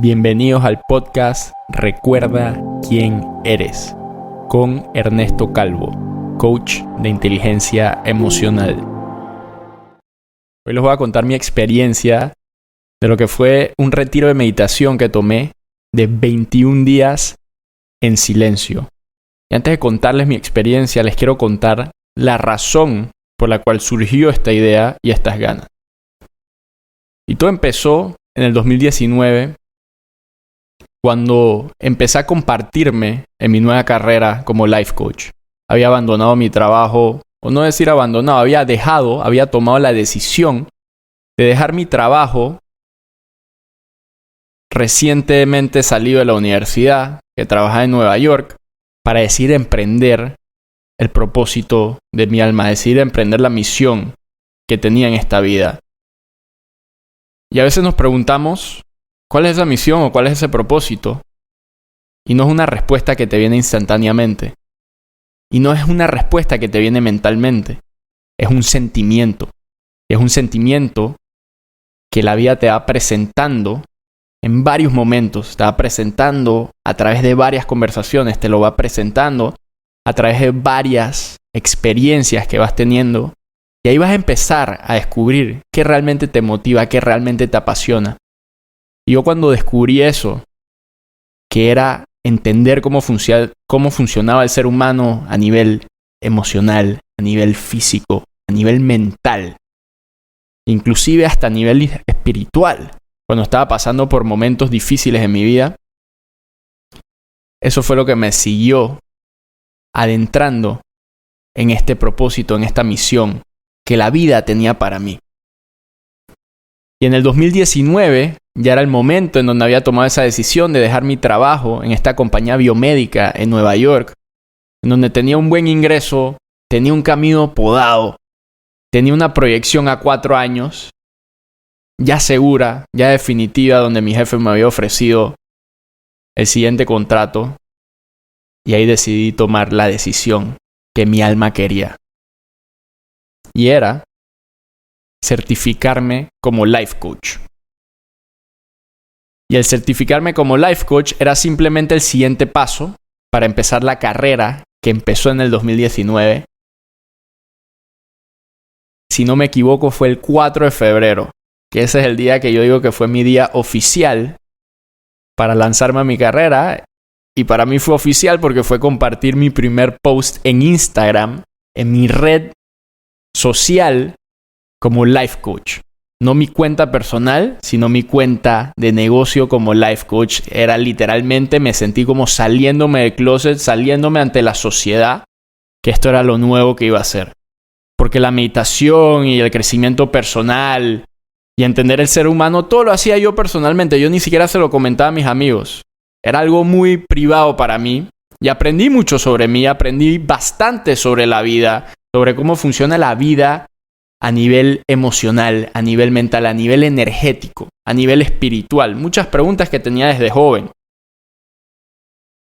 Bienvenidos al podcast Recuerda quién eres, con Ernesto Calvo, coach de inteligencia emocional. Hoy les voy a contar mi experiencia de lo que fue un retiro de meditación que tomé de 21 días en silencio. Y antes de contarles mi experiencia, les quiero contar la razón por la cual surgió esta idea y estas ganas. Y todo empezó en el 2019, cuando empecé a compartirme en mi nueva carrera como life coach. Había abandonado mi trabajo, o no decir abandonado, había tomado la decisión de dejar mi trabajo recientemente salido de la universidad, que trabajaba en Nueva York, para decidir emprender el propósito de mi alma, decidir emprender la misión que tenía en esta vida. Y a veces nos preguntamos, ¿cuál es esa misión o cuál es ese propósito? Y no es una respuesta que te viene instantáneamente. Y no es una respuesta que te viene mentalmente. Es un sentimiento. Es un sentimiento que la vida te va presentando en varios momentos. Te va presentando a través de varias conversaciones. Te lo va presentando a través de varias experiencias que vas teniendo. Y ahí vas a empezar a descubrir qué realmente te motiva, qué realmente te apasiona. Y yo cuando descubrí eso, que era entender cómo funcionaba el ser humano a nivel emocional, a nivel físico, a nivel mental, inclusive hasta a nivel espiritual, cuando estaba pasando por momentos difíciles en mi vida, eso fue lo que me siguió adentrando en este propósito, en esta misión que la vida tenía para mí. Y en el 2019 ya era el momento en donde había tomado esa decisión de dejar mi trabajo en esta compañía biomédica en Nueva York, en donde tenía un buen ingreso, tenía un camino podado, tenía una proyección a 4 años, ya segura, ya definitiva, donde mi jefe me había ofrecido el siguiente contrato, y ahí decidí tomar la decisión que mi alma quería. Y era certificarme como life coach. Y el certificarme como life coach era simplemente el siguiente paso para empezar la carrera que empezó en el 2019. Si no me equivoco, fue el 4 de febrero, que ese es el día que yo digo que fue mi día oficial para lanzarme a mi carrera. Y para mí fue oficial porque fue compartir mi primer post en Instagram, en mi red social, como life coach. No mi cuenta personal, sino mi cuenta de negocio como life coach. Era literalmente, me sentí como saliéndome del closet, saliéndome ante la sociedad, que esto era lo nuevo que iba a hacer. Porque la meditación y el crecimiento personal y entender el ser humano, todo lo hacía yo personalmente. Yo ni siquiera se lo comentaba a mis amigos. Era algo muy privado para mí. Y aprendí mucho sobre mí, aprendí bastante sobre la vida, sobre cómo funciona la vida a nivel emocional, a nivel mental, a nivel energético, a nivel espiritual. Muchas preguntas que tenía desde joven.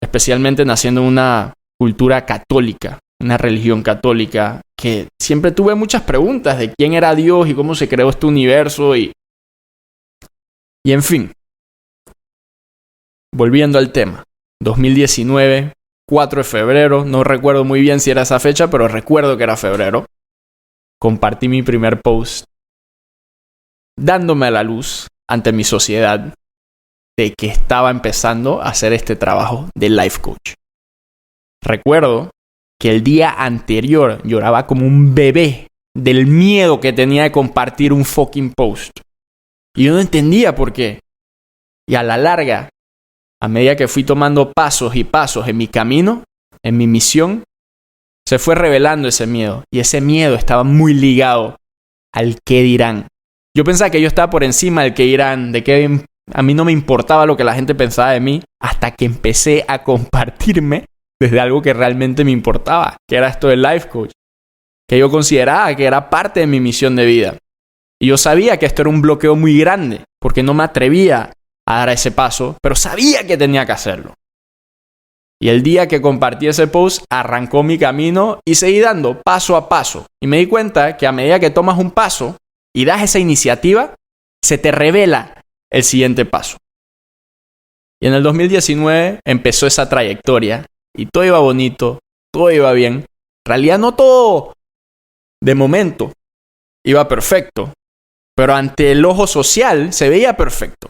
Especialmente naciendo en una cultura católica, una religión católica, que siempre tuve muchas preguntas de quién era Dios y cómo se creó este universo y en fin. Volviendo al tema. 2019, 4 de febrero, no recuerdo muy bien si era esa fecha, pero recuerdo que era febrero. Compartí mi primer post dándome a la luz ante mi sociedad de que estaba empezando a hacer este trabajo de life coach. Recuerdo que el día anterior lloraba como un bebé del miedo que tenía de compartir un fucking post. Y yo no entendía por qué. Y a la larga, a medida que fui tomando pasos y pasos en mi camino, en mi misión, se fue revelando ese miedo. Y ese miedo estaba muy ligado al qué dirán. Yo pensaba que yo estaba por encima del qué dirán, de que a mí no me importaba lo que la gente pensaba de mí, hasta que empecé a compartirme desde algo que realmente me importaba, que era esto del life coach, que yo consideraba que era parte de mi misión de vida. Y yo sabía que esto era un bloqueo muy grande, porque no me atrevía a dar ese paso, pero sabía que tenía que hacerlo. Y el día que compartí ese post, arrancó mi camino y seguí dando paso a paso. Y me di cuenta que a medida que tomas un paso y das esa iniciativa, se te revela el siguiente paso. Y en el 2019 empezó esa trayectoria y todo iba bonito, todo iba bien. En realidad no todo de momento iba perfecto, pero ante el ojo social se veía perfecto.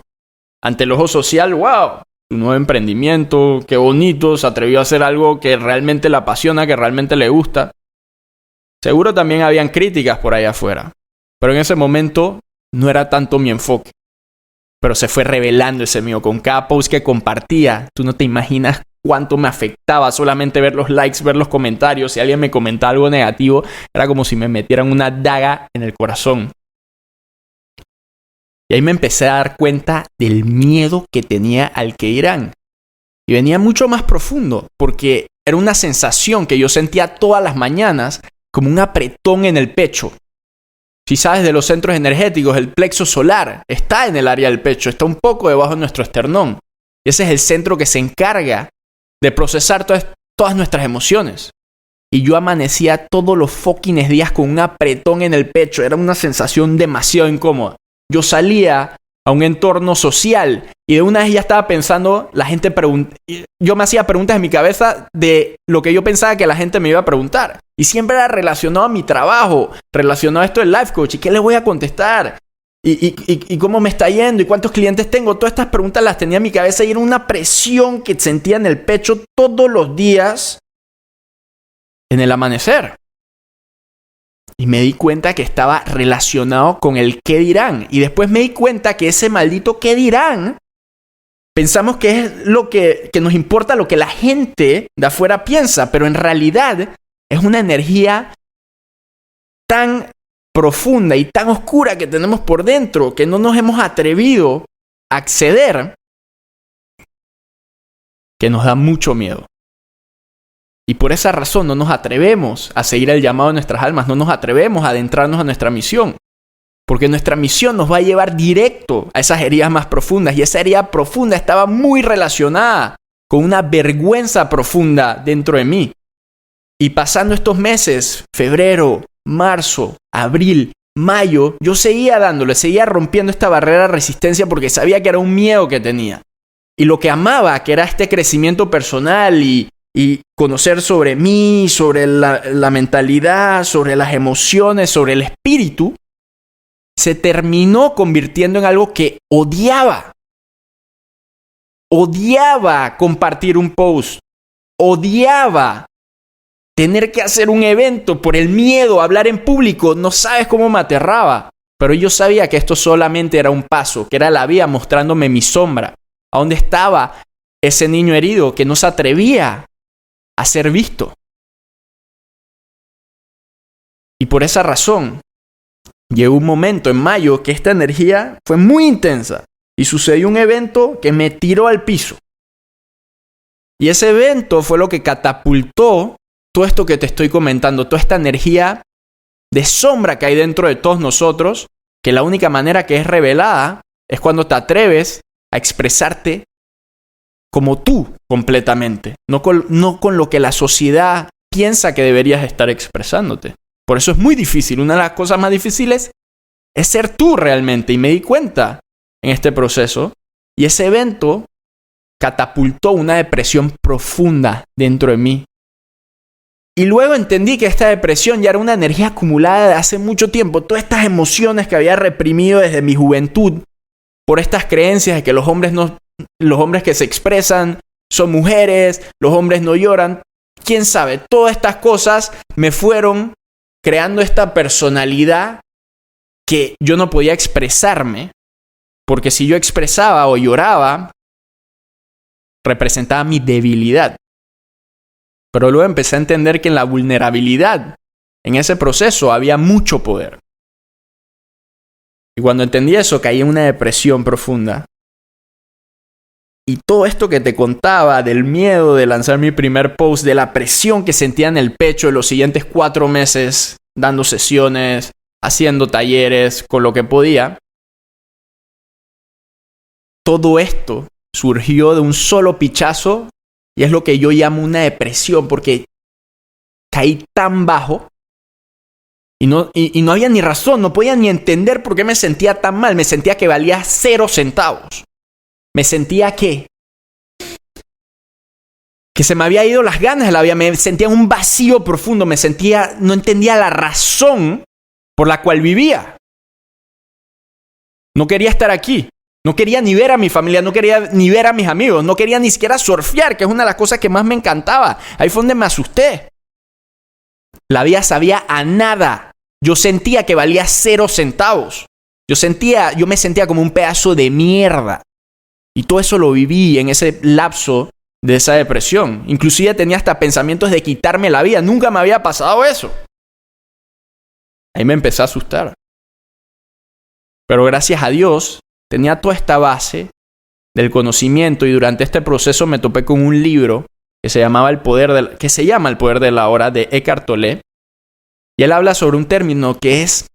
Ante el ojo social, wow, un nuevo emprendimiento, qué bonito, se atrevió a hacer algo que realmente le apasiona, que realmente le gusta. Seguro también habían críticas por ahí afuera, pero en ese momento no era tanto mi enfoque. Pero se fue revelando ese mío. Con cada post que compartía, tú no te imaginas cuánto me afectaba solamente ver los likes, ver los comentarios. Si alguien me comentaba algo negativo, era como si me metieran una daga en el corazón. Y ahí me empecé a dar cuenta del miedo que tenía al que dirán. Y venía mucho más profundo, porque era una sensación que yo sentía todas las mañanas, como un apretón en el pecho. Si sabes de los centros energéticos, el plexo solar está en el área del pecho, está un poco debajo de nuestro esternón. Y ese es el centro que se encarga de procesar todas nuestras emociones. Y yo amanecía todos los fucking días con un apretón en el pecho. Era una sensación demasiado incómoda. Yo salía a un entorno social y de una vez ya estaba pensando, yo me hacía preguntas en mi cabeza de lo que yo pensaba que la gente me iba a preguntar. Y siempre era relacionado a mi trabajo, relacionado a esto del life coach. ¿Y qué le voy a contestar? ¿Y cómo me está yendo? ¿Y cuántos clientes tengo? Todas estas preguntas las tenía en mi cabeza y era una presión que sentía en el pecho todos los días en el amanecer. Y me di cuenta que estaba relacionado con el qué dirán. Y después me di cuenta que ese maldito qué dirán, pensamos que es lo que nos importa, lo que la gente de afuera piensa. Pero en realidad es una energía tan profunda y tan oscura que tenemos por dentro, que no nos hemos atrevido a acceder, que nos da mucho miedo. Y por esa razón no nos atrevemos a seguir el llamado de nuestras almas, no nos atrevemos a adentrarnos a nuestra misión. Porque nuestra misión nos va a llevar directo a esas heridas más profundas. Y esa herida profunda estaba muy relacionada con una vergüenza profunda dentro de mí. Y pasando estos meses, febrero, marzo, abril, mayo, yo seguía dándole, seguía rompiendo esta barrera de resistencia porque sabía que era un miedo que tenía. Y lo que amaba, que era este crecimiento personal y conocer sobre mí, sobre la mentalidad, sobre las emociones, sobre el espíritu, se terminó convirtiendo en algo que odiaba. Odiaba compartir un post. Odiaba tener que hacer un evento por el miedo a hablar en público. No sabes cómo me aterraba. Pero yo sabía que esto solamente era un paso, que era la vida mostrándome mi sombra. ¿A dónde estaba ese niño herido que no se atrevía a ser visto? Y por esa razón, llegó un momento en mayo que esta energía fue muy intensa y sucedió un evento que me tiró al piso. Y ese evento fue lo que catapultó todo esto que te estoy comentando, toda esta energía de sombra que hay dentro de todos nosotros, que la única manera que es revelada es cuando te atreves a expresarte como tú completamente, no con lo que la sociedad piensa que deberías estar expresándote. Por eso es muy difícil. Una de las cosas más difíciles es ser tú realmente. Y me di cuenta en este proceso. Y ese evento catapultó una depresión profunda dentro de mí. Y luego entendí que esta depresión ya era una energía acumulada de hace mucho tiempo. Todas estas emociones que había reprimido desde mi juventud por estas creencias de que los hombres que se expresan son mujeres, los hombres no lloran. ¿Quién sabe? Todas estas cosas me fueron creando esta personalidad que yo no podía expresarme, porque si yo expresaba o lloraba, representaba mi debilidad. Pero luego empecé a entender que en la vulnerabilidad, en ese proceso, había mucho poder. Y cuando entendí eso, caí en una depresión profunda. Y todo esto que te contaba del miedo de lanzar mi primer post, de la presión que sentía en el pecho en los siguientes 4 meses, dando sesiones, haciendo talleres, con lo que podía, todo esto surgió de un solo pichazo y es lo que yo llamo una depresión, porque caí tan bajo y no había ni razón, no podía ni entender por qué me sentía tan mal. Me sentía que valía 0 centavos. Me sentía que que se me había ido las ganas de la vida, me sentía en un vacío profundo, no entendía la razón por la cual vivía. No quería estar aquí, no quería ni ver a mi familia, no quería ni ver a mis amigos, no quería ni siquiera surfear, que es una de las cosas que más me encantaba. Ahí fue donde me asusté. La vida sabía a nada. Yo sentía que valía 0 centavos. Yo me sentía como un pedazo de mierda. Y todo eso lo viví en ese lapso de esa depresión. Inclusive tenía hasta pensamientos de quitarme la vida. Nunca me había pasado eso. Ahí me empecé a asustar. Pero gracias a Dios, tenía toda esta base del conocimiento y durante este proceso me topé con un libro que se llama El Poder de la Hora de Eckhart Tolle. Y él habla sobre un término que es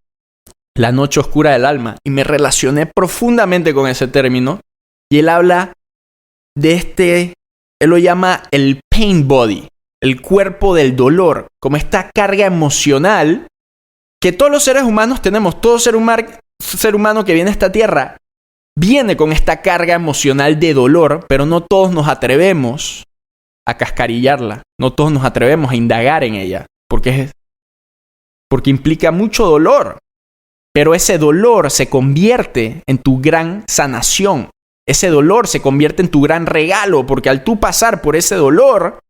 la noche oscura del alma. Y me relacioné profundamente con ese término. Y él habla de él lo llama el pain body, el cuerpo del dolor, como esta carga emocional que todos los seres humanos tenemos. Todo ser humano que viene a esta tierra viene con esta carga emocional de dolor, pero no todos nos atrevemos a cascarillarla, no todos nos atrevemos a indagar en ella, porque implica mucho dolor. Pero ese dolor se convierte en tu gran sanación. Ese dolor se convierte en tu gran regalo, porque al tú pasar por ese dolor,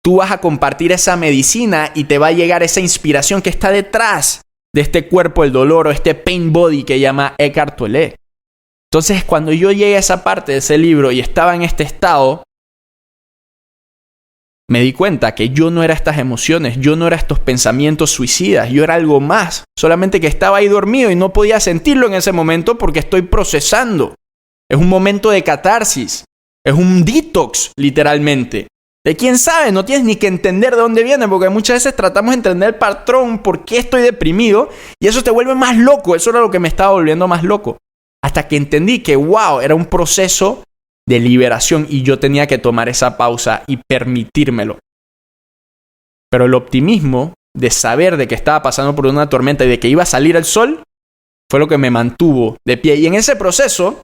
tú vas a compartir esa medicina y te va a llegar esa inspiración que está detrás de este cuerpo del dolor o este pain body que llama Eckhart Tolle. Entonces, cuando yo llegué a esa parte de ese libro y estaba en este estado, me di cuenta que yo no era estas emociones, yo no era estos pensamientos suicidas, yo era algo más. Solamente que estaba ahí dormido y no podía sentirlo en ese momento porque estoy procesando. Es un momento de catarsis, es un detox, literalmente. De quién sabe, no tienes ni que entender de dónde viene, porque muchas veces tratamos de entender el patrón, por qué estoy deprimido, y eso te vuelve más loco. Eso era lo que me estaba volviendo más loco. Hasta que entendí que, wow, era un proceso de liberación y yo tenía que tomar esa pausa y permitírmelo. Pero el optimismo de saber de que estaba pasando por una tormenta y de que iba a salir el sol fue lo que me mantuvo de pie. Y en ese proceso,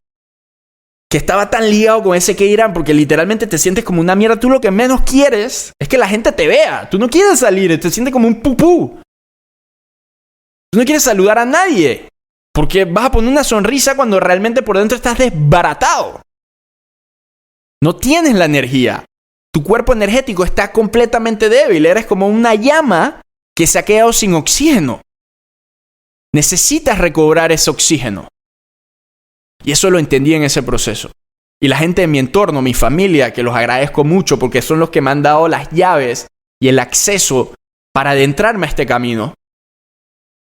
que estaba tan ligado con ese que dirán, porque literalmente te sientes como una mierda, tú lo que menos quieres es que la gente te vea. Tú no quieres salir, te sientes como un pupú. Tú no quieres saludar a nadie, porque vas a poner una sonrisa cuando realmente por dentro estás desbaratado. No tienes la energía. Tu cuerpo energético está completamente débil. Eres como una llama que se ha quedado sin oxígeno. Necesitas recobrar ese oxígeno. Y eso lo entendí en ese proceso. Y la gente de mi entorno, mi familia, que los agradezco mucho porque son los que me han dado las llaves y el acceso para adentrarme a este camino,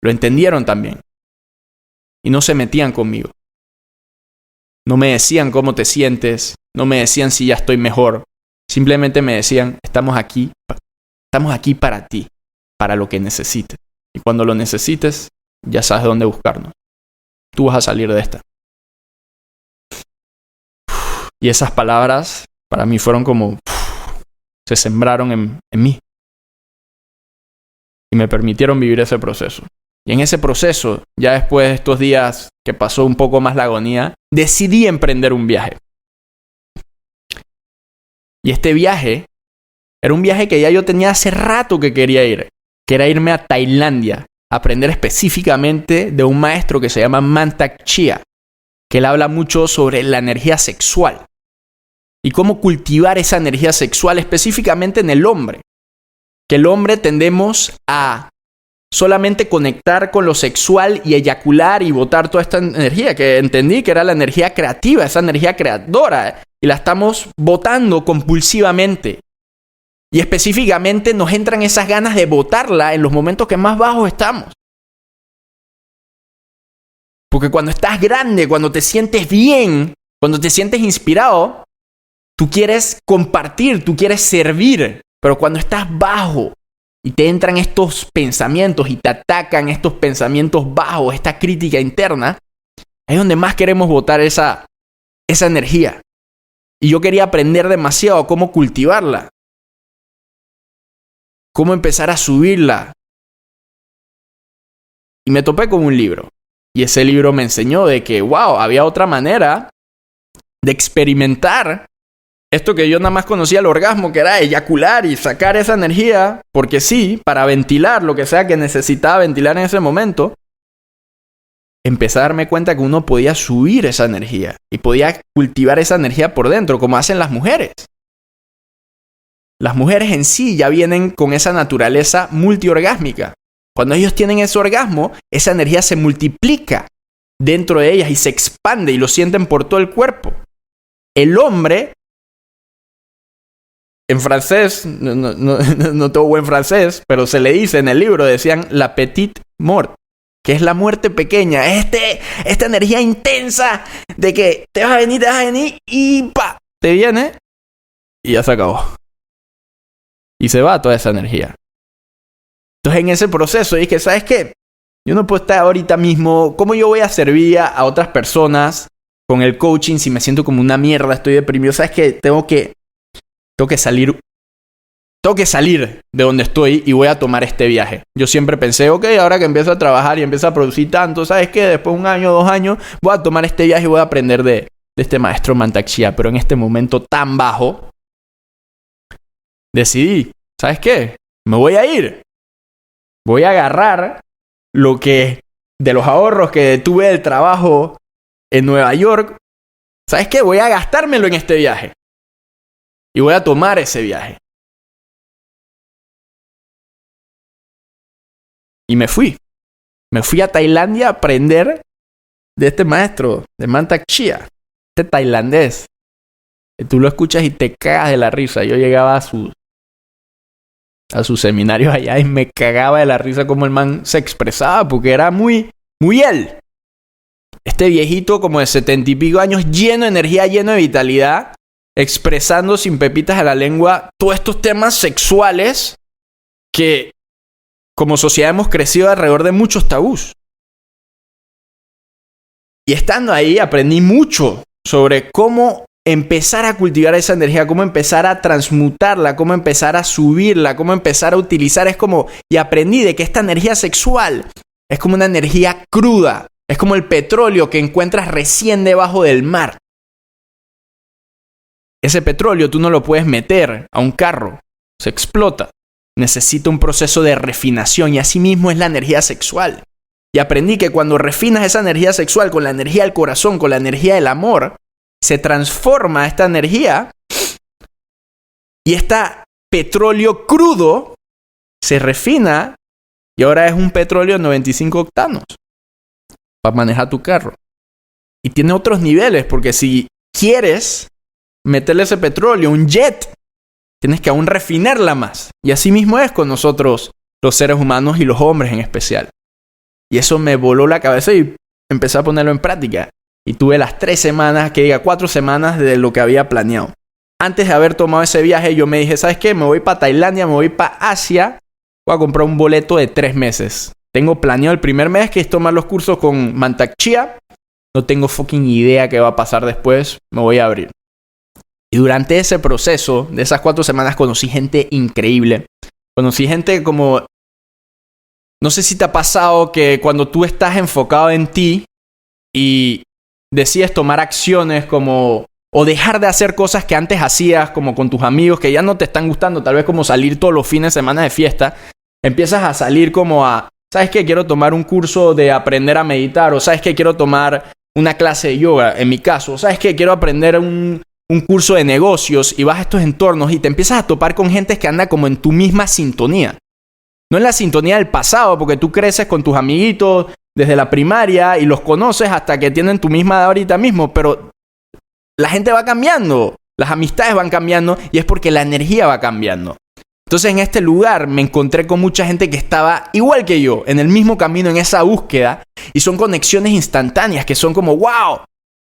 lo entendieron también. Y no se metían conmigo. No me decían cómo te sientes, no me decían si ya estoy mejor. Simplemente me decían, estamos aquí para ti, para lo que necesites. Y cuando lo necesites, ya sabes dónde buscarnos. Tú vas a salir de esta. Y esas palabras para mí fueron como, se sembraron en mí. Y me permitieron vivir ese proceso. Y en ese proceso, ya después de estos días que pasó un poco más la agonía, decidí emprender un viaje. Y este viaje era un viaje que ya yo tenía hace rato que quería ir, que era irme a Tailandia, a aprender específicamente de un maestro que se llama Mantak Chia, que él habla mucho sobre la energía sexual y cómo cultivar esa energía sexual específicamente en el hombre. Que el hombre tendemos a solamente conectar con lo sexual y eyacular y botar toda esta energía, que entendí que era la energía creativa, esa energía creadora, y la estamos botando compulsivamente. Y específicamente nos entran esas ganas de botarla en los momentos que más bajos estamos. Porque cuando estás grande, cuando te sientes bien, cuando te sientes inspirado, tú quieres compartir, tú quieres servir. Pero cuando estás bajo y te entran estos pensamientos y te atacan estos pensamientos bajos, esta crítica interna, ahí es donde más queremos botar esa energía. Y yo quería aprender demasiado cómo cultivarla, cómo empezar a subirla. Y me topé con un libro. Y ese libro me enseñó de que, wow, había otra manera de experimentar esto que yo nada más conocía el orgasmo, que era eyacular y sacar esa energía, porque sí, para ventilar lo que sea que necesitaba ventilar en ese momento, empecé a darme cuenta que uno podía subir esa energía y podía cultivar esa energía por dentro, como hacen las mujeres. Las mujeres en sí ya vienen con esa naturaleza multiorgásmica. Cuando ellos tienen ese orgasmo, esa energía se multiplica dentro de ellas y se expande y lo sienten por todo el cuerpo. El hombre, en francés, no tengo buen francés, pero se le dice en el libro, decían la petite mort, que es la muerte pequeña. Esta energía intensa de que te vas a venir y ¡pa! Te viene y ya se acabó. Y se va toda esa energía. Entonces en ese proceso dije, ¿sabes qué? Yo no puedo estar ahorita mismo. ¿Cómo yo voy a servir a otras personas con el coaching si me siento como una mierda, estoy deprimido? ¿Sabes qué? Tengo que salir de donde estoy y voy a tomar este viaje. Yo siempre pensé, ok, ahora que empiezo a trabajar y empiezo a producir tanto, ¿sabes qué? Después de 1 año, 2 años, voy a tomar este viaje y voy a aprender de este maestro Mantak Chia. Pero en este momento tan bajo, decidí, ¿sabes qué? Me voy a ir. Voy a agarrar lo que de los ahorros que tuve del trabajo en Nueva York. ¿Sabes qué? Voy a gastármelo en este viaje. Y voy a tomar ese viaje. Y me fui. Me fui a Tailandia a aprender de este maestro, de Mantak Chia. Este tailandés. Que tú lo escuchas y te cagas de la risa. Yo llegaba a sus seminarios allá y me cagaba de la risa como el man se expresaba, porque era muy él. Este viejito como de 70 y pico años, lleno de energía, lleno de vitalidad, expresando sin pepitas a la lengua todos estos temas sexuales que como sociedad hemos crecido alrededor de muchos tabús. Y estando ahí aprendí mucho sobre cómo empezar a cultivar esa energía, cómo empezar a transmutarla, cómo empezar a subirla, cómo empezar a utilizar. Y aprendí de que esta energía sexual es como una energía cruda, es como el petróleo que encuentras recién debajo del mar. Ese petróleo tú no lo puedes meter a un carro, se explota. Necesita un proceso de refinación y así mismo es la energía sexual. Y aprendí que cuando refinas esa energía sexual con la energía del corazón, con la energía del amor, se transforma esta energía y este petróleo crudo se refina y ahora es un petróleo de 95 octanos para manejar tu carro. Y tiene otros niveles, porque si quieres meterle ese petróleo a un jet, tienes que aún refinarla más. Y así mismo es con nosotros, los seres humanos y los hombres en especial. Y eso me voló la cabeza y empecé a ponerlo en práctica. Y tuve las 4 semanas de lo que había planeado. Antes de haber tomado ese viaje, yo me dije, ¿sabes qué? Me voy para Tailandia, me voy para Asia. Voy a comprar un boleto de 3 meses. Tengo planeado el primer mes, que es tomar los cursos con Mantak Chia. No tengo fucking idea qué va a pasar después. Me voy a abrir. Y durante ese proceso, de esas 4 semanas, conocí gente increíble. Conocí gente como... No sé si te ha pasado que cuando tú estás enfocado en ti y decides tomar acciones como... o dejar de hacer cosas que antes hacías, como con tus amigos, que ya no te están gustando, tal vez como salir todos los fines de semana de fiesta, empiezas a salir como a... ¿Sabes qué? Quiero tomar un curso de aprender a meditar, o ¿sabes qué? Quiero tomar una clase de yoga, en mi caso. ¿Sabes qué? Quiero aprender un curso de negocios, y vas a estos entornos y te empiezas a topar con gente que anda como en tu misma sintonía. No en la sintonía del pasado, porque tú creces con tus amiguitos desde la primaria y los conoces hasta que tienen tu misma edad ahorita mismo, pero la gente va cambiando, las amistades van cambiando y es porque la energía va cambiando. Entonces en este lugar me encontré con mucha gente que estaba igual que yo, en el mismo camino, en esa búsqueda, y son conexiones instantáneas que son como wow,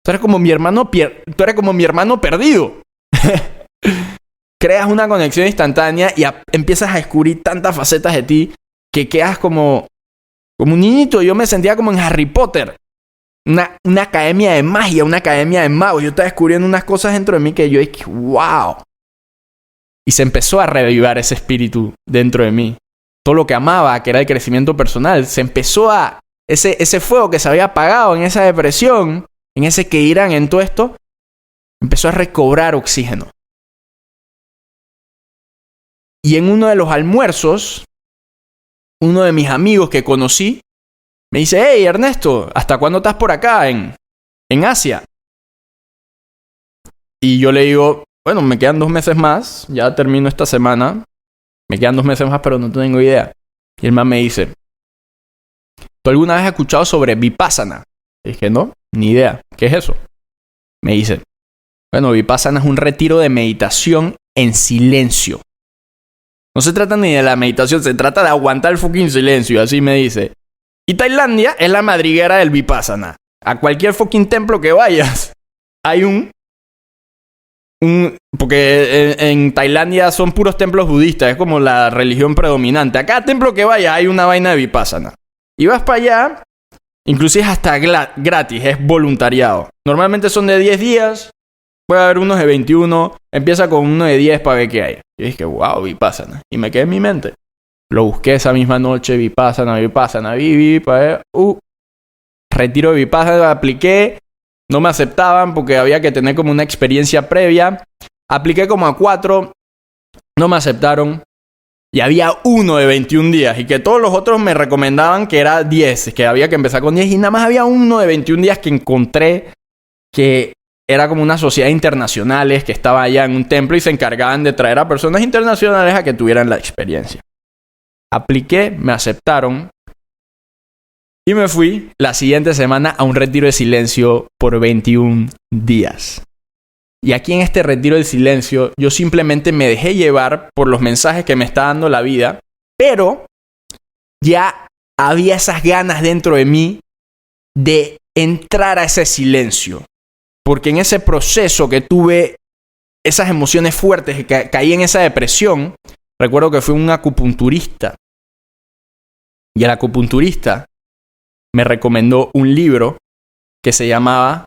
tú eres como mi hermano perdido. Creas una conexión instantánea y empiezas a descubrir tantas facetas de ti que quedas como un niñito. Yo me sentía como en Harry Potter. Una academia de magia, una academia de magos. Yo estaba descubriendo unas cosas dentro de mí que yo dije, wow. Y se empezó a reavivar ese espíritu dentro de mí. Todo lo que amaba, que era el crecimiento personal, se empezó a... Ese fuego que se había apagado en esa depresión, en ese que irán, en todo esto, empezó a recobrar oxígeno. Y en uno de los almuerzos, uno de mis amigos que conocí me dice, hey Ernesto, ¿hasta cuándo estás por acá en Asia? Y yo le digo, bueno, me quedan 2 meses más, ya termino esta semana, me quedan 2 meses más, pero no tengo idea. Y el man me dice, ¿tú alguna vez has escuchado sobre Vipassana? Y dije, no, ni idea. ¿Qué es eso? Me dice, bueno, Vipassana es un retiro de meditación en silencio. No se trata ni de la meditación, se trata de aguantar el fucking silencio, así me dice. Y Tailandia es la madriguera del Vipassana. A cualquier fucking templo que vayas, hay porque en Tailandia son puros templos budistas, es como la religión predominante. A cada templo que vayas hay una vaina de Vipassana. Y vas para allá, inclusive es hasta gratis, es voluntariado. Normalmente son de 10 días, puede haber unos de 21, empieza con uno de 10 para ver qué hay. Y dije, wow, Vipassana. Y me quedé en mi mente. Lo busqué esa misma noche, Vipassana, retiro de Vipassana, apliqué. No me aceptaban porque había que tener como una experiencia previa. Apliqué como a 4. No me aceptaron. Y había uno de 21 días. Y que todos los otros me recomendaban que era 10. Que había que empezar con 10. Y nada más había uno de 21 días que encontré. Que era como una sociedad internacionales. Que estaba allá en un templo. Y se encargaban de traer a personas internacionales a que tuvieran la experiencia. Apliqué. Me aceptaron. Y me fui la siguiente semana a un retiro de silencio por 21 días. Y aquí en este retiro de silencio, yo simplemente me dejé llevar por los mensajes que me está dando la vida, pero ya había esas ganas dentro de mí de entrar a ese silencio. Porque en ese proceso que tuve esas emociones fuertes, que caí en esa depresión, recuerdo que fui un acupunturista. Y el acupunturista me recomendó un libro que se llamaba,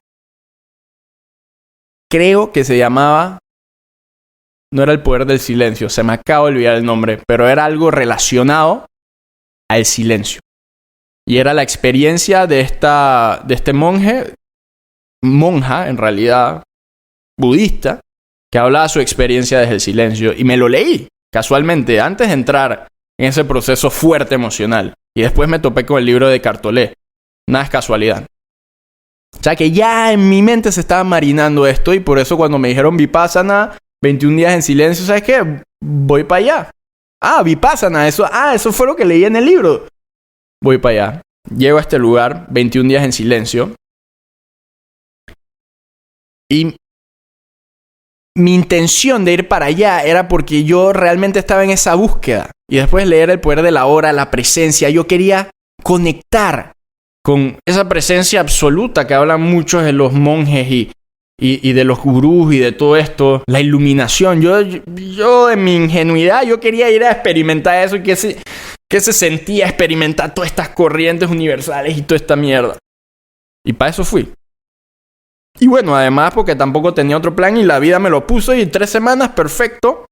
no era El Poder del Silencio, se me acaba de olvidar el nombre, pero era algo relacionado al silencio. Y era la experiencia de este monja en realidad, budista, que hablaba de su experiencia desde el silencio. Y me lo leí, casualmente, antes de entrar en ese proceso fuerte emocional. Y después me topé con el libro de Cartolé. Nada es casualidad. O sea que ya en mi mente se estaba marinando esto. Y por eso cuando me dijeron Vipassana, 21 días en silencio, ¿sabes qué? Voy para allá. Vipassana, eso fue lo que leí en el libro. Voy para allá. Llego a este lugar, 21 días en silencio. Y mi intención de ir para allá era porque yo realmente estaba en esa búsqueda. Y después leer El Poder de la Hora, la presencia. Yo quería conectar con esa presencia absoluta que hablan muchos de los monjes y de los gurús y de todo esto. La iluminación. Yo en mi ingenuidad, yo quería ir a experimentar eso y que se sentía experimentar todas estas corrientes universales y toda esta mierda. Y para eso fui. Y bueno, además porque tampoco tenía otro plan y la vida me lo puso y 3 semanas, perfecto.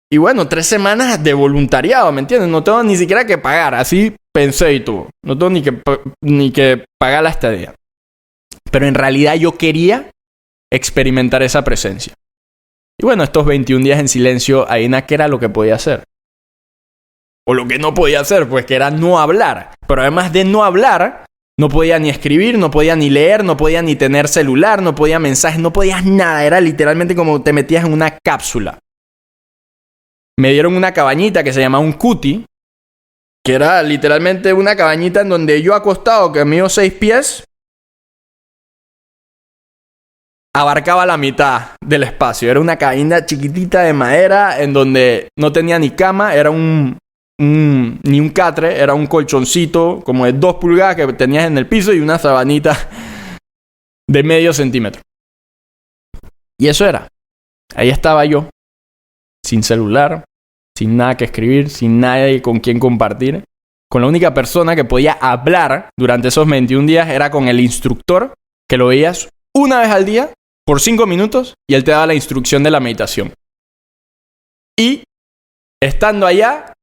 Y bueno, 3 semanas de voluntariado, ¿me entiendes? No tengo ni siquiera que pagar, así pensé y todo. No tengo ni que pagar la estadía. Pero en realidad yo quería experimentar esa presencia. Y bueno, estos 21 días en silencio, adivina qué era lo que podía hacer. O lo que no podía hacer, pues que era no hablar. Pero además de no hablar, no podía ni escribir, no podía ni leer, no podía ni tener celular, no podía mensajes, no podías nada. Era literalmente como te metías en una cápsula. Me dieron una cabañita que se llamaba un cuti, que era literalmente una cabañita en donde yo acostado, que mido 6 pies, abarcaba la mitad del espacio. Era una cabañita chiquitita de madera en donde no tenía ni cama, era ni un catre, era un colchoncito como de 2 pulgadas que tenías en el piso y una sabanita de medio centímetro. Y eso era. Ahí estaba yo, sin celular, sin nada que escribir, sin nadie con quien compartir. Con la única persona que podía hablar durante esos 21 días era con el instructor, que lo veías una vez al día, por 5 minutos, y él te daba la instrucción de la meditación. Y estando allá,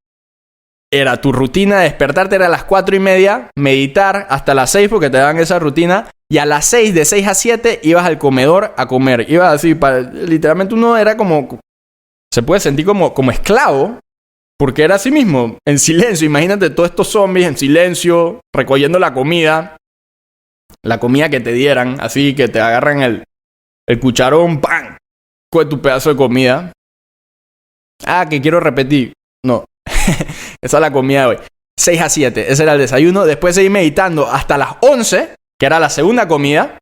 era tu rutina de despertarte, era a las 4:30, meditar hasta las 6 porque te daban esa rutina, y a las 6, de 6 a 7, ibas al comedor a comer. Ibas así, literalmente uno era como se puede sentir como esclavo, porque era así mismo, en silencio. Imagínate todos estos zombies en silencio, recogiendo la comida que te dieran, así que te agarran el cucharón, ¡pam!, con tu pedazo de comida. Ah, que quiero repetir. No, esa es la comida de hoy. 6 a 7, ese era el desayuno. Después seguir meditando hasta las 11, que era la segunda comida.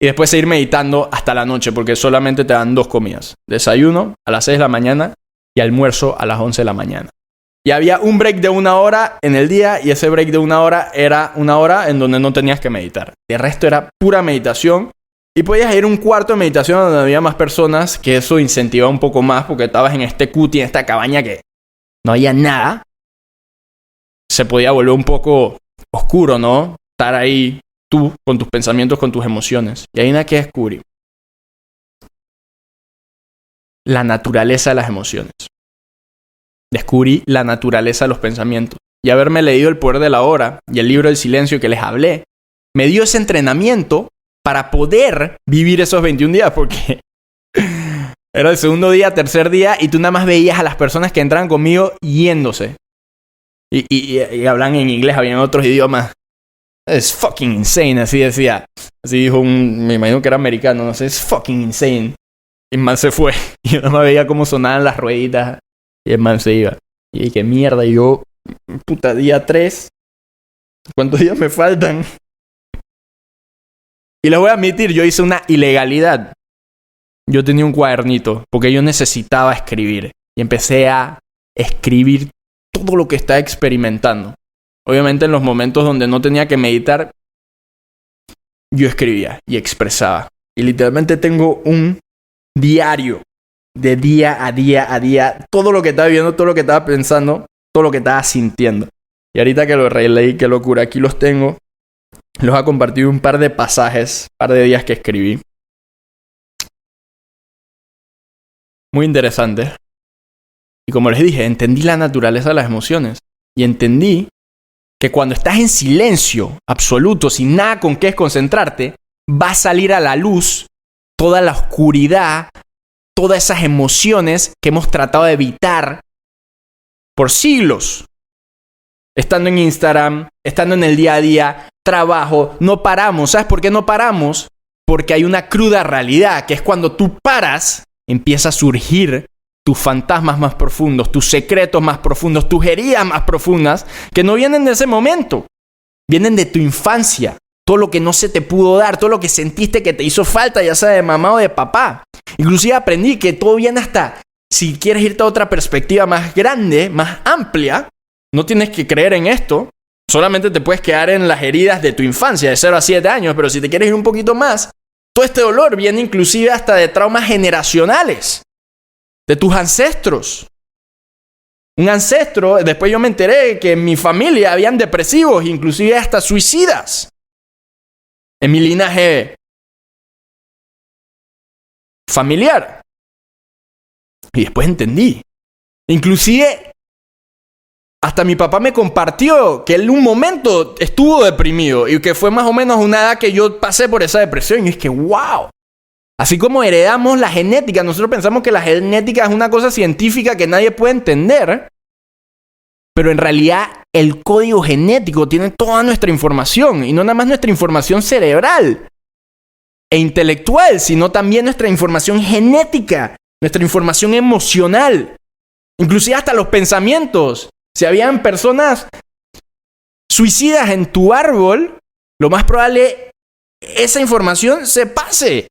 Y después seguir meditando hasta la noche, porque solamente te dan 2 comidas. Desayuno a las 6 de la mañana y almuerzo a las 11 de la mañana. Y había un break de 1 hora en el día, y ese break de 1 hora era 1 hora en donde no tenías que meditar. El resto era pura meditación. Y podías ir a un cuarto de meditación donde había más personas, que eso incentivaba un poco más, porque estabas en este cuti, en esta cabaña que no había nada. Se podía volver un poco oscuro, ¿no? Estar ahí tú, con tus pensamientos, con tus emociones. Y ahí nada que descubrí. La naturaleza de las emociones. Descubrí la naturaleza de los pensamientos. Y haberme leído El Poder de la Hora y el libro del silencio que les hablé, me dio ese entrenamiento para poder vivir esos 21 días, porque era el segundo día, tercer día, y tú nada más veías a las personas que entraban conmigo yéndose. Y hablan en inglés, habían otros idiomas. Es fucking insane, así decía. Así dijo me imagino que era americano, no sé, es fucking insane. Y el man se fue. Y yo nada más veía cómo sonaban las rueditas. Y el man se iba. Y qué mierda, y yo, puta, día 3. ¿Cuántos días me faltan? Y les voy a admitir, yo hice una ilegalidad. Yo tenía un cuadernito, porque yo necesitaba escribir. Y empecé a escribir todo lo que estaba experimentando. Obviamente en los momentos donde no tenía que meditar, yo escribía y expresaba. Y literalmente tengo un diario de día a día, todo lo que estaba viviendo, todo lo que estaba pensando, todo lo que estaba sintiendo. Y ahorita que lo releí, qué locura, aquí los tengo. Les voy a compartir un par de pasajes, un par de días que escribí. Muy interesante. Y como les dije, entendí la naturaleza de las emociones. Y entendí que cuando estás en silencio absoluto, sin nada con qué concentrarte, va a salir a la luz toda la oscuridad, todas esas emociones que hemos tratado de evitar por siglos. Estando en Instagram, estando en el día a día, trabajo, no paramos. ¿Sabes por qué no paramos? Porque hay una cruda realidad, que es cuando tú paras, empieza a surgir tus fantasmas más profundos, tus secretos más profundos, tus heridas más profundas, que no vienen de ese momento, vienen de tu infancia. Todo lo que no se te pudo dar, todo lo que sentiste que te hizo falta, ya sea de mamá o de papá. Inclusive aprendí que todo viene hasta, si quieres irte a otra perspectiva más grande, más amplia, no tienes que creer en esto, solamente te puedes quedar en las heridas de tu infancia, de 0 a 7 años, pero si te quieres ir un poquito más, todo este dolor viene inclusive hasta de traumas generacionales, de tus ancestros. Un ancestro, después yo me enteré que en mi familia habían depresivos, inclusive hasta suicidas. En mi linaje familiar. Y después entendí. Inclusive, hasta mi papá me compartió que él un momento estuvo deprimido y que fue más o menos una edad que yo pasé por esa depresión. Y es que, wow. Así como heredamos la genética, nosotros pensamos que la genética es una cosa científica que nadie puede entender, pero en realidad el código genético tiene toda nuestra información, y no nada más nuestra información cerebral e intelectual, sino también nuestra información genética, nuestra información emocional, inclusive hasta los pensamientos. Si habían personas suicidas en tu árbol, lo más probable esa información se pase.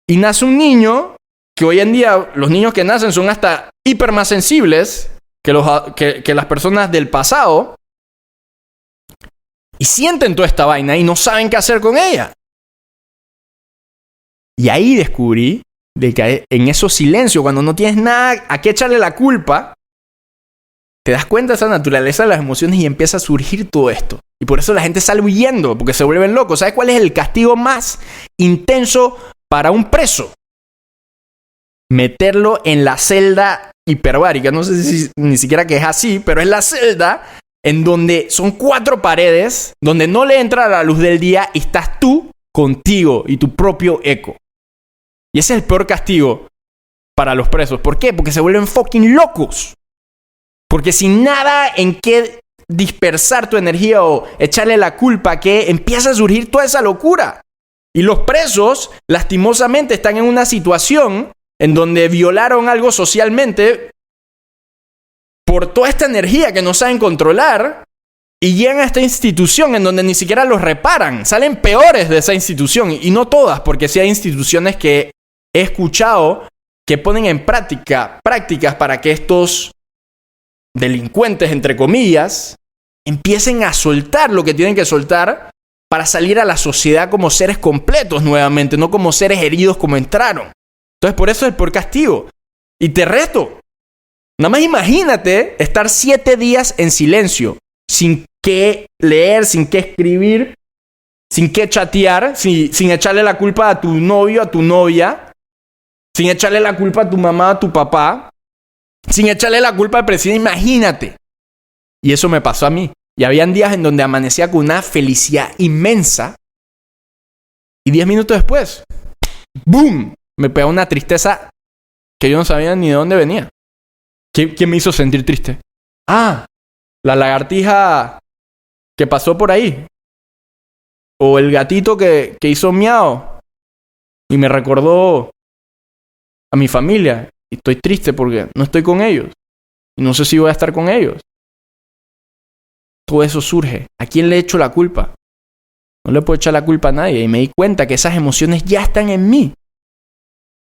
Y nace un niño, que hoy en día los niños que nacen son hasta hiper más sensibles que las personas del pasado, y sienten toda esta vaina y no saben qué hacer con ella. Y ahí descubrí de que en esos silencios, cuando no tienes nada a qué echarle la culpa, te das cuenta de esa naturaleza de las emociones y empieza a surgir todo esto. Y por eso la gente sale huyendo, porque se vuelven locos. ¿Sabes cuál es el castigo más intenso para un preso? Meterlo en la celda hiperbárica. No sé si ni siquiera que es así, pero es la celda en donde son 4 paredes, donde no le entra la luz del día y estás tú contigo y tu propio eco. Y ese es el peor castigo. para los presos. ¿Por qué? Porque se vuelven fucking locos. Porque sin nada en qué dispersar tu energía o echarle la culpa, que empieza a surgir toda esa locura. Y los presos, lastimosamente, están en una situación en donde violaron algo socialmente por toda esta energía que no saben controlar y llegan a esta institución en donde ni siquiera los reparan. Salen peores de esa institución, y no todas, porque sí hay instituciones que he escuchado que ponen en prácticas para que estos delincuentes, entre comillas, empiecen a soltar lo que tienen que soltar para salir a la sociedad como seres completos nuevamente, no como seres heridos como entraron. Entonces, por eso es por castigo. Y te reto, nada más imagínate estar 7 días en silencio, sin qué leer, sin qué escribir, sin qué chatear, sin echarle la culpa a tu novio, a tu novia, sin echarle la culpa a tu mamá, a tu papá, sin echarle la culpa al presidente. Imagínate. Y eso me pasó a mí. Y habían días en donde amanecía con una felicidad inmensa y 10 minutos después, ¡boom!, me pegó una tristeza que yo no sabía ni de dónde venía. ¿Quién me hizo sentir triste? Ah, la lagartija que pasó por ahí. O el gatito que hizo miau y me recordó a mi familia. Y estoy triste porque no estoy con ellos. Y no sé si voy a estar con ellos. Todo eso surge. ¿A quién le echo la culpa? No le puedo echar la culpa a nadie. Y me di cuenta que esas emociones ya están en mí.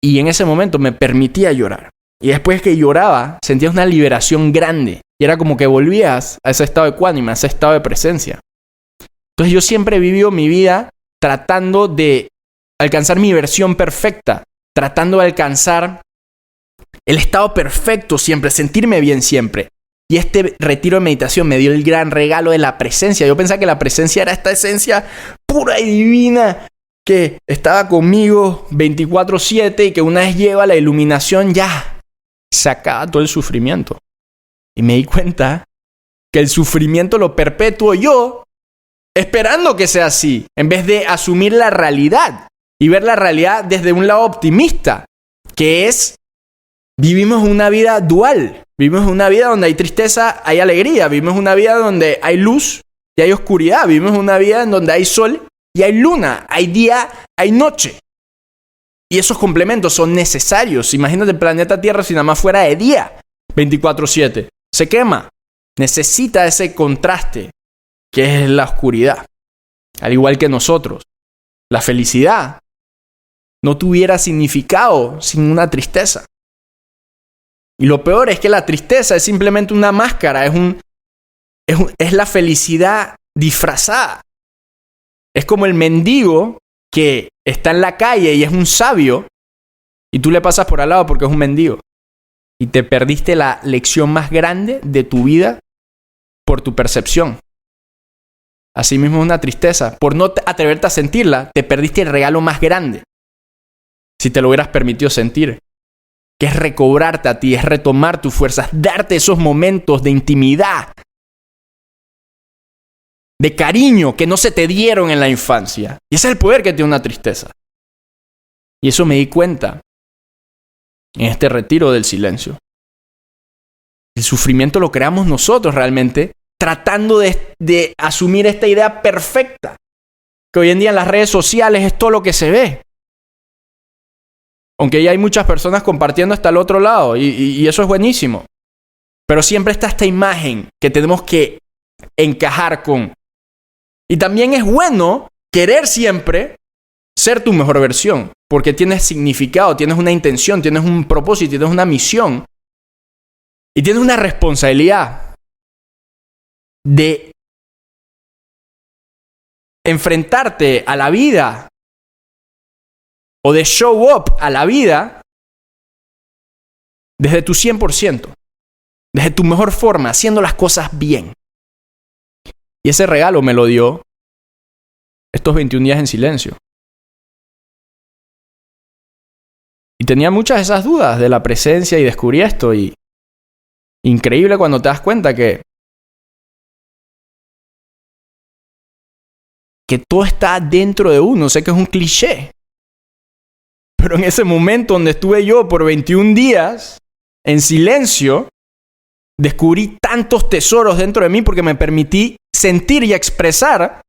Y en ese momento me permitía llorar. Y después que lloraba, sentías una liberación grande. Y era como que volvías a ese estado ecuánime, a ese estado de presencia. Entonces yo siempre he vivido mi vida tratando de alcanzar mi versión perfecta. Tratando de alcanzar el estado perfecto siempre, sentirme bien siempre. Y este retiro de meditación me dio el gran regalo de la presencia. Yo pensaba que la presencia era esta esencia pura y divina que estaba conmigo 24/7 y que una vez lleva la iluminación ya se acaba todo el sufrimiento. Y me di cuenta que el sufrimiento lo perpetuo yo esperando que sea así, en vez de asumir la realidad y ver la realidad desde un lado optimista, que es: vivimos una vida dual. Vivimos una vida donde hay tristeza, hay alegría. Vivimos una vida donde hay luz y hay oscuridad. Vivimos una vida en donde hay sol y hay luna. Hay día, hay noche. Y esos complementos son necesarios. Imagínate el planeta Tierra si nada más fuera de día, 24/7. Se quema. Necesita ese contraste que es la oscuridad. Al igual que nosotros. La felicidad no tuviera significado sin una tristeza. Y lo peor es que la tristeza es simplemente una máscara, es la felicidad disfrazada. Es como el mendigo que está en la calle y es un sabio y tú le pasas por al lado porque es un mendigo. Y te perdiste la lección más grande de tu vida por tu percepción. Asimismo es una tristeza. Por no atreverte a sentirla, te perdiste el regalo más grande. Si te lo hubieras permitido sentir. Que es recobrarte a ti, es retomar tus fuerzas, darte esos momentos de intimidad, de cariño que no se te dieron en la infancia. Y ese es el poder que tiene una tristeza. Y eso me di cuenta en este retiro del silencio. El sufrimiento lo creamos nosotros realmente, tratando de asumir esta idea perfecta, que hoy en día en las redes sociales es todo lo que se ve. Aunque ya hay muchas personas compartiendo hasta el otro lado y eso es buenísimo. Pero siempre está esta imagen que tenemos que encajar con. Y también es bueno querer siempre ser tu mejor versión, porque tienes significado, tienes una intención, tienes un propósito, tienes una misión y tienes una responsabilidad de enfrentarte a la vida o de show up a la vida desde tu 100%, desde tu mejor forma, haciendo las cosas bien. Y ese regalo me lo dio estos 21 días en silencio. Y tenía muchas de esas dudas de la presencia y descubrí esto. Y increíble cuando te das cuenta que todo está dentro de uno. Sé que es un cliché. Pero en ese momento donde estuve yo por 21 días en silencio, descubrí tantos tesoros dentro de mí porque me permití sentir y expresar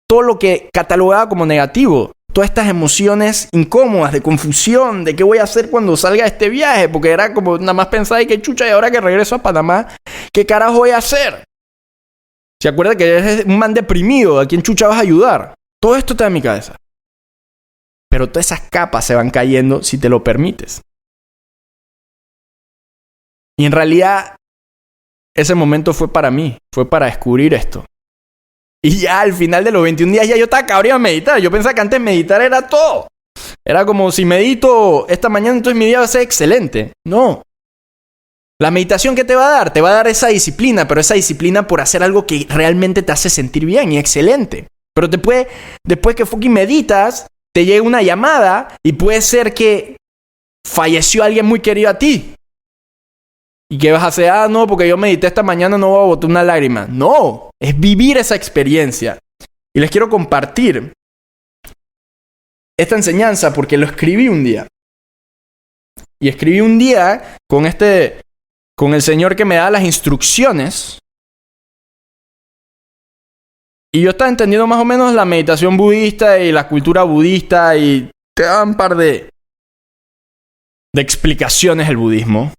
todo lo que catalogaba como negativo. Todas estas emociones incómodas, de confusión, de qué voy a hacer cuando salga de este viaje, porque era como nada más pensar, y qué chucha, y ahora que regreso a Panamá, ¿qué carajo voy a hacer? ¿Se acuerda que eres un man deprimido? ¿A quién chucha vas a ayudar? Todo esto está en mi cabeza. Pero todas esas capas se van cayendo si te lo permites. Y en realidad, ese momento fue para mí, fue para descubrir esto. Y ya al final de los 21 días ya yo estaba cabreado a meditar. Yo pensaba que antes meditar era todo. Era como si medito esta mañana, entonces mi día va a ser excelente. No. La meditación, ¿qué te va a dar? Te va a dar esa disciplina, pero esa disciplina por hacer algo que realmente te hace sentir bien y excelente. Pero después que fucking meditas, te llega una llamada y puede ser que falleció alguien muy querido a ti. ¿Y qué vas a hacer? Ah, no, porque yo medité esta mañana, no voy a botar una lágrima. No, es vivir esa experiencia. Y les quiero compartir esta enseñanza porque lo escribí un día. Y escribí un día con el señor que me da las instrucciones. Y yo estaba entendiendo más o menos la meditación budista y la cultura budista y te da un par de explicaciones del budismo.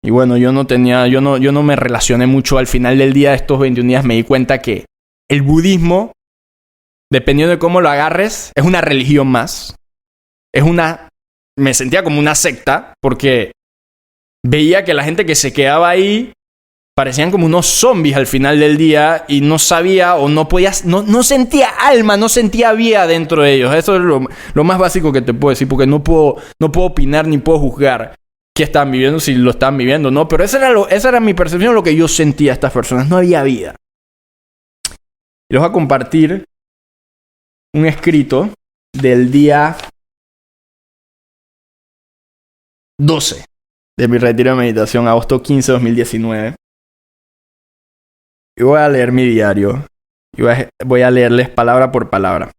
Y bueno, yo no me relacioné mucho. Al final del día de estos 21 días me di cuenta que el budismo, dependiendo de cómo lo agarres, es una religión más. Me sentía como una secta porque veía que la gente que se quedaba ahí parecían como unos zombies al final del día y no sabía o no podía, no sentía alma, no sentía vida dentro de ellos. Eso es lo más básico que te puedo decir porque no puedo opinar ni puedo juzgar qué estaban viviendo, si lo estaban viviendo, ¿no? Pero esa era mi percepción, lo que yo sentía a estas personas. No había vida. Y les voy a compartir un escrito del día 12 de mi retiro de meditación, agosto 15 de 2019. Y voy a leer mi diario. Y voy a leerles palabra por palabra.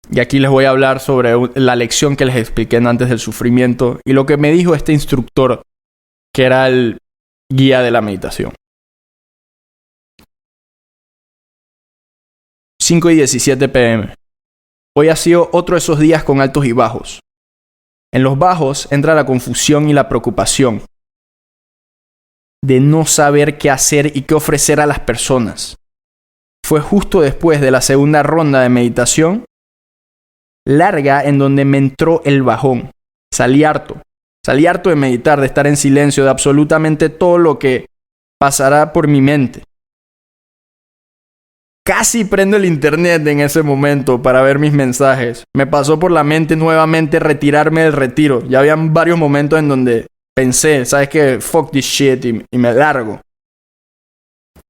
Y aquí les voy a hablar sobre la lección que les expliqué antes del sufrimiento y lo que me dijo este instructor, que era el guía de la meditación. 5:17 p.m. Hoy ha sido otro de esos días con altos y bajos. En los bajos entra la confusión y la preocupación de no saber qué hacer y qué ofrecer a las personas. Fue justo después de la segunda ronda de meditación larga en donde me entró el bajón. Salí harto de meditar, de estar en silencio, de absolutamente todo lo que pasará por mi mente. Casi prendo el internet en ese momento para ver mis mensajes. Me pasó por la mente nuevamente retirarme del retiro. Ya habían varios momentos en donde pensé, ¿sabes qué? Fuck this shit y me largo.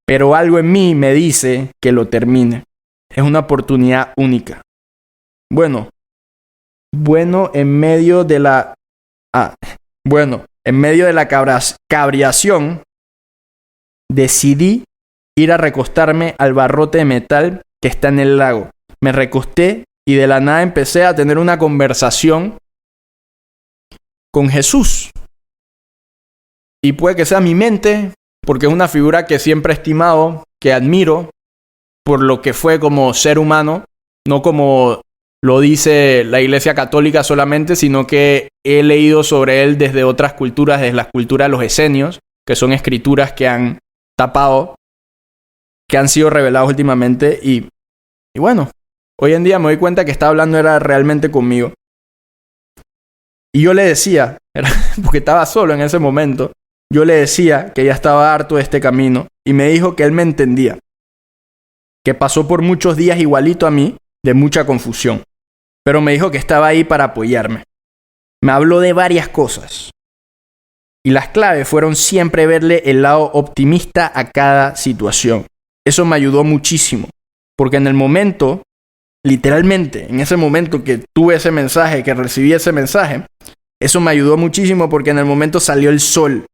Pero algo en mí me dice que lo termine. Es una oportunidad única. Bueno, en medio de la cabriación, decidí ir a recostarme al barrote de metal que está en el lago. Me recosté y de la nada empecé a tener una conversación con Jesús. Y puede que sea mi mente, porque es una figura que siempre he estimado, que admiro, por lo que fue como ser humano, no como lo dice la Iglesia Católica solamente, sino que he leído sobre él desde otras culturas, desde las culturas de los esenios, que son escrituras que han tapado, que han sido reveladas últimamente. Y bueno, hoy en día me doy cuenta que estaba hablando era realmente conmigo. Y yo le decía, porque estaba solo en ese momento, yo le decía que ya estaba harto de este camino y me dijo que él me entendía, que pasó por muchos días igualito a mí, de mucha confusión, pero me dijo que estaba ahí para apoyarme. Me habló de varias cosas y las claves fueron siempre verle el lado optimista a cada situación. Eso me ayudó muchísimo, porque en el momento, literalmente, en ese momento que tuve ese mensaje, que recibí ese mensaje, eso me ayudó muchísimo porque en el momento salió el sol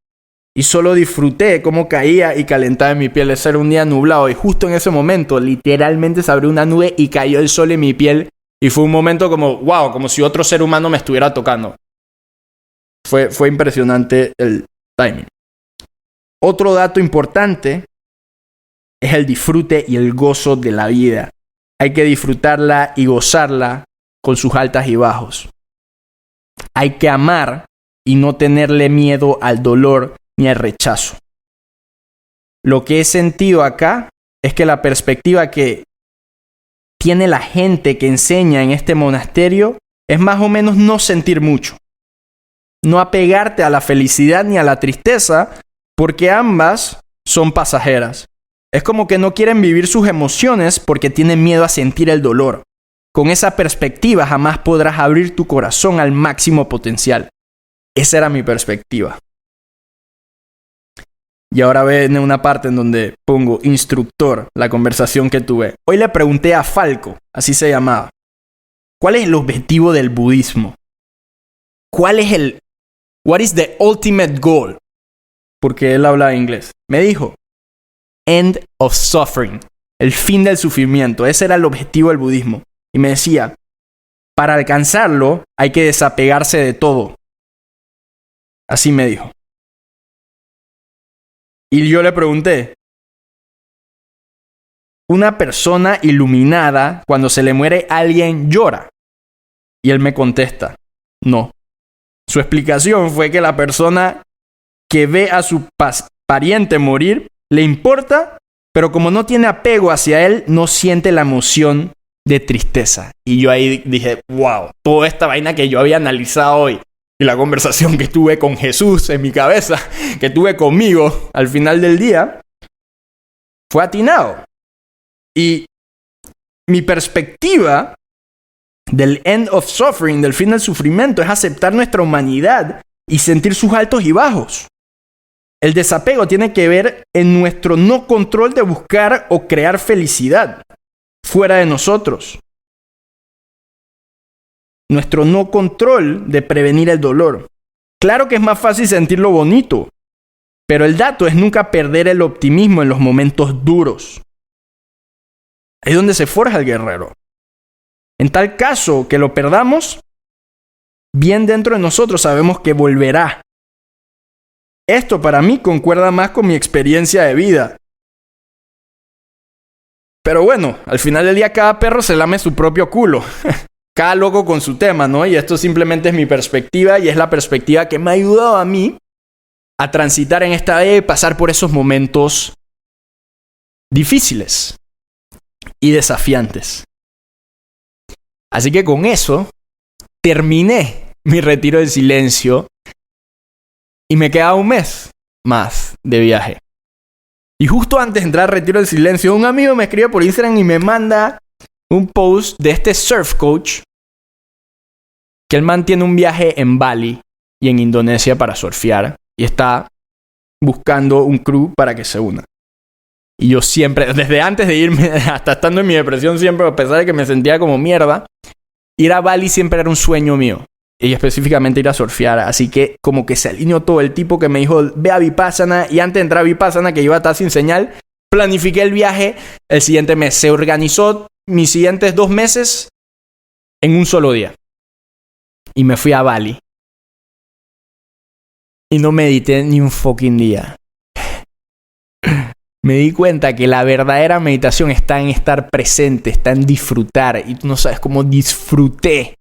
y solo disfruté cómo caía y calentaba en mi piel. Ese era un día nublado y justo en ese momento literalmente se abrió una nube y cayó el sol en mi piel Y fue un momento como, wow, como si otro ser humano me estuviera tocando. Fue impresionante el timing. Otro dato importante es el disfrute y el gozo de la vida. Hay que disfrutarla y gozarla con sus altas y bajos. Hay que amar y no tenerle miedo al dolor ni al rechazo. Lo que he sentido acá es que la perspectiva que tiene la gente que enseña en este monasterio es más o menos no sentir mucho. No apegarte a la felicidad ni a la tristeza, porque ambas son pasajeras. Es como que no quieren vivir sus emociones porque tienen miedo a sentir el dolor. Con esa perspectiva jamás podrás abrir tu corazón al máximo potencial. Esa era mi perspectiva. Y ahora viene una parte en donde pongo instructor, la conversación que tuve. Hoy le pregunté a Falco, así se llamaba, ¿cuál es el objetivo del budismo? What is the ultimate goal? Porque él habla inglés. Me dijo, end of suffering, el fin del sufrimiento. Ese era el objetivo del budismo. Y me decía, para alcanzarlo hay que desapegarse de todo. Así me dijo. Y yo le pregunté, ¿una persona iluminada cuando se le muere alguien llora? Y él me contesta, no. Su explicación fue que la persona que ve a su pariente morir le importa, pero como no tiene apego hacia él, no siente la emoción de tristeza. Y yo ahí dije, wow, toda esta vaina que yo había analizado hoy y la conversación que tuve con Jesús en mi cabeza, que tuve conmigo al final del día, fue atinado. Y mi perspectiva del end of suffering, del fin del sufrimiento, es aceptar nuestra humanidad y sentir sus altos y bajos. El desapego tiene que ver en nuestro no control de buscar o crear felicidad fuera de nosotros. Nuestro no control de prevenir el dolor. Claro que es más fácil sentir lo bonito, pero el dato es nunca perder el optimismo en los momentos duros. Ahí es donde se forja el guerrero. En tal caso que lo perdamos, bien dentro de nosotros sabemos que volverá. Esto para mí concuerda más con mi experiencia de vida. Pero bueno, al final del día cada perro se lame su propio culo. Cada loco con su tema, ¿no? Y esto simplemente es mi perspectiva y es la perspectiva que me ha ayudado a mí a transitar en esta vida y pasar por esos momentos difíciles y desafiantes. Así que con eso terminé mi retiro de silencio y me quedaba un mes más de viaje. Y justo antes de entrar al retiro del silencio, un amigo me escribe por Instagram y me manda un post de este surf coach que él mantiene un viaje en Bali y en Indonesia para surfear y está buscando un crew para que se una. Y yo siempre, desde antes de irme, hasta estando en mi depresión siempre, a pesar de que me sentía como mierda, ir a Bali siempre era un sueño mío. Y específicamente ir a surfear. Así que como que se alineó todo. El tipo que me dijo, ve a Vipassana. Y antes de entrar a Vipassana, que iba a estar sin señal, planifiqué el viaje el siguiente mes. Se organizó mis siguientes 2 meses en un solo día. Y me fui a Bali. Y no medité ni un fucking día. Me di cuenta que la verdadera meditación está en estar presente, está en disfrutar. Y tú no sabes cómo disfruté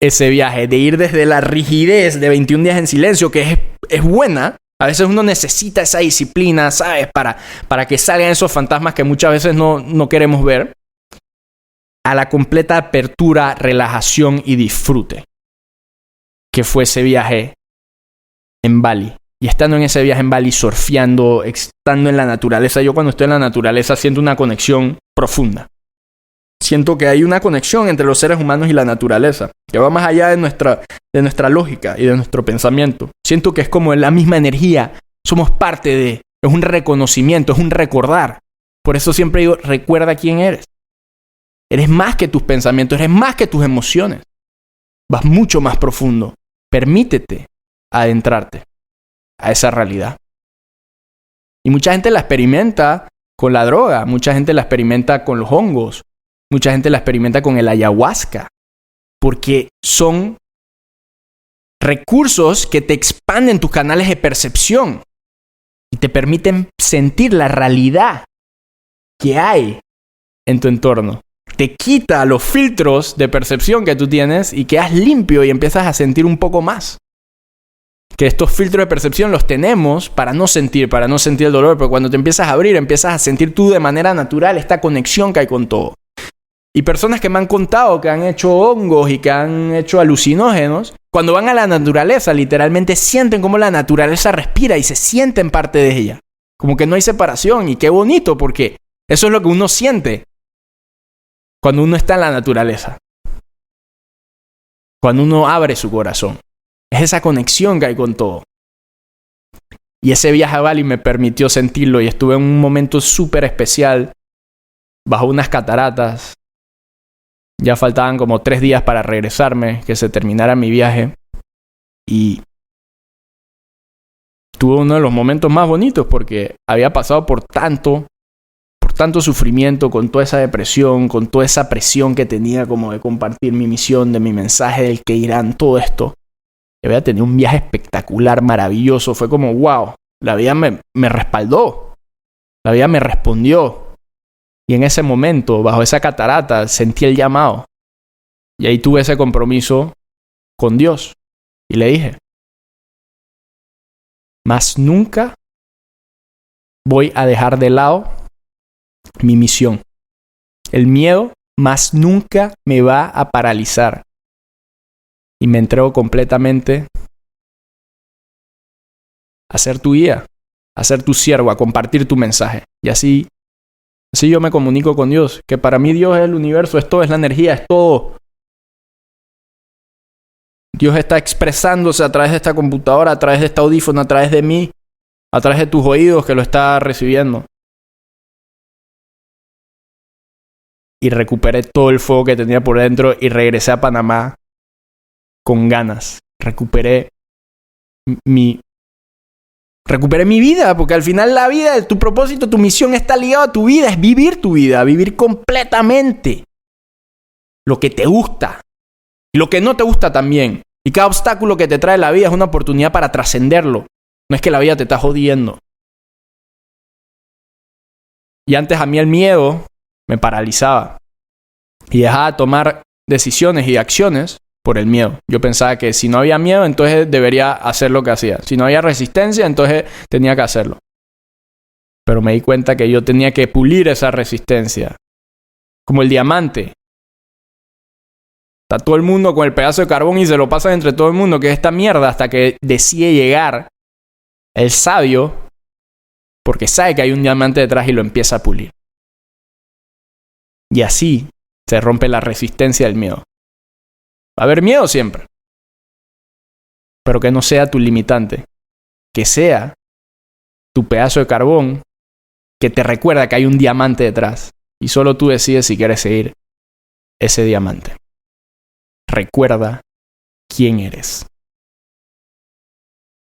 ese viaje. De ir desde la rigidez de 21 días en silencio, que es buena. A veces uno necesita esa disciplina, ¿sabes? Para que salgan esos fantasmas que muchas veces no queremos ver. A la completa apertura, relajación y disfrute. Que fue ese viaje en Bali. Y estando en ese viaje en Bali, surfeando, estando en la naturaleza. Yo cuando estoy en la naturaleza siento una conexión profunda. Siento que hay una conexión entre los seres humanos y la naturaleza. Que va más allá de nuestra lógica y de nuestro pensamiento. Siento que es como la misma energía. Somos parte de. Es un reconocimiento, es un recordar. Por eso siempre digo, recuerda quién eres. Eres más que tus pensamientos, eres más que tus emociones. Vas mucho más profundo. Permítete adentrarte a esa realidad. Y mucha gente la experimenta con la droga, mucha gente la experimenta con los hongos, mucha gente la experimenta con el ayahuasca, porque son recursos que te expanden tus canales de percepción y te permiten sentir la realidad que hay en tu entorno. Te quita los filtros de percepción que tú tienes y quedas limpio y empiezas a sentir un poco más. Que estos filtros de percepción los tenemos para no sentir el dolor, pero cuando te empiezas a abrir, empiezas a sentir tú de manera natural esta conexión que hay con todo. Y personas que me han contado que han hecho hongos y que han hecho alucinógenos, cuando van a la naturaleza, literalmente sienten cómo la naturaleza respira y se sienten parte de ella. Como que no hay separación, y qué bonito, porque eso es lo que uno siente cuando uno está en la naturaleza. Cuando uno abre su corazón. Es esa conexión que hay con todo. Y ese viaje a Bali me permitió sentirlo y estuve en un momento súper especial bajo unas cataratas. Ya faltaban como 3 días para regresarme, que se terminara mi viaje. Y tuve uno de los momentos más bonitos porque había pasado por tanto sufrimiento, con toda esa depresión, con toda esa presión que tenía como de compartir mi misión, de mi mensaje, del que irán, todo esto. Y había tenido un viaje espectacular, maravilloso. Fue como, wow, la vida me respaldó. La vida me respondió. Y en ese momento, bajo esa catarata, sentí el llamado. Y ahí tuve ese compromiso con Dios. Y le dije, más nunca voy a dejar de lado mi misión. El miedo más nunca me va a paralizar. Y me entrego completamente a ser tu guía, a ser tu siervo, a compartir tu mensaje. Y así yo me comunico con Dios, que para mí Dios es el universo, es todo, es la energía, es todo. Dios está expresándose a través de esta computadora, a través de este audífono, a través de mí, a través de tus oídos que lo está recibiendo. Y recuperé todo el fuego que tenía por dentro y regresé a Panamá con ganas. Recuperé mi vida, porque al final la vida, tu propósito, tu misión está ligado a tu vida, es vivir tu vida, vivir completamente lo que te gusta y lo que no te gusta también. Y cada obstáculo que te trae la vida es una oportunidad para trascenderlo. No es que la vida te está jodiendo. Y antes a mí el miedo me paralizaba y dejaba de tomar decisiones y acciones por el miedo. Yo pensaba que si no había miedo, entonces debería hacer lo que hacía. Si no había resistencia, entonces tenía que hacerlo. Pero me di cuenta que yo tenía que pulir esa resistencia. Como el diamante. Está todo el mundo con el pedazo de carbón y se lo pasan entre todo el mundo, que es esta mierda, hasta que decide llegar el sabio, porque sabe que hay un diamante detrás y lo empieza a pulir. Y así se rompe la resistencia del miedo. Va a haber miedo siempre. Pero que no sea tu limitante. Que sea tu pedazo de carbón que te recuerda que hay un diamante detrás. Y solo tú decides si quieres seguir ese diamante. Recuerda quién eres.